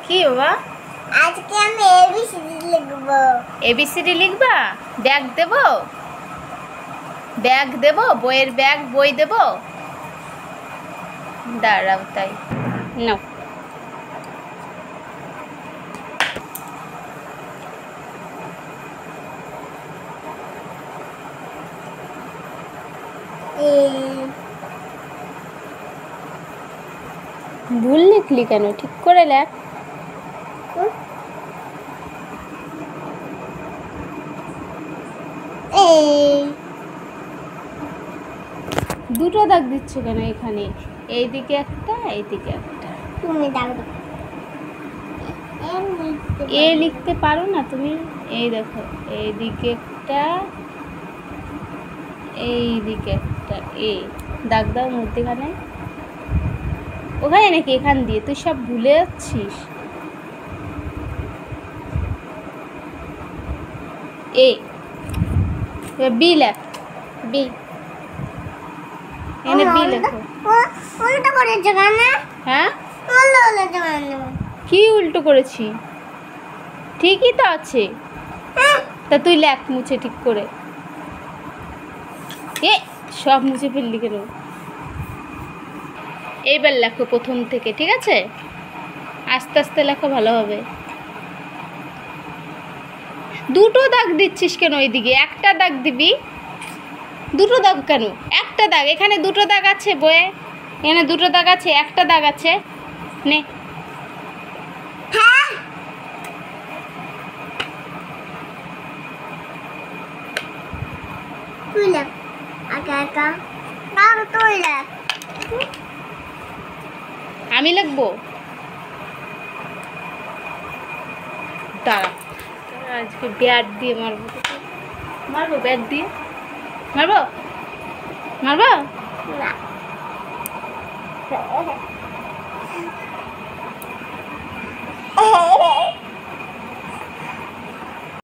কি বাবা? আজকে আমি এবিসিডি লিখব। এবিসিডি লিখবা? ব্যাগ দেব? ব্যাগ দেব? বইয়ের ব্যাগ, বই দেব? দাঁড়াও তাই নাও। ভুল লিখলি কেন? ঠিক করে লেখ। দুটো দাগ দিচ্ছ কেন এখানে? এইদিকে একটা, এইদিকে একটা। তুমি দাগ দাও। এ লিখতে পারো না তুমি? এই দেখো, এইদিকে একটা, এইদিকে একটা। এ দাগ দাও মধ্যেখানে। ওখানে নাকি এখান দিয়ে? তুই সব ভুলে যাচ্ছিস। এ বি লেখ। বি এনে বি লেখো। উল্টো করেছো কেন? হ্যাঁ, উল্টো কেন? কি উল্টো করেছি? ঠিকই তো আছে। তা তুই লেখ মুছে ঠিক করে। এ সব মুছে ফেললি কেন? এইবার লেখো প্রথম থেকে, ঠিক আছে? আস্তে আস্তে লেখো, ভালো হবে। দুটো দাগ দিচ্ছিস কেন? ওইদিকে একটা দাগ দিবি। দুটো দাগ কেন? একটা দাগ। এখানে দুটো দাগ আছে বইয়ে, এখানে দুটো দাগ আছে, একটা দাগ আছে। নে। তুই লেখ। একা একা না, তুই লেখ। আমি লিখবো? দাঁড়া, আজকে ব্যাট দিয়ে মারবো। মারবো ব্যাট দিয়ে? মারবো? মারবো না।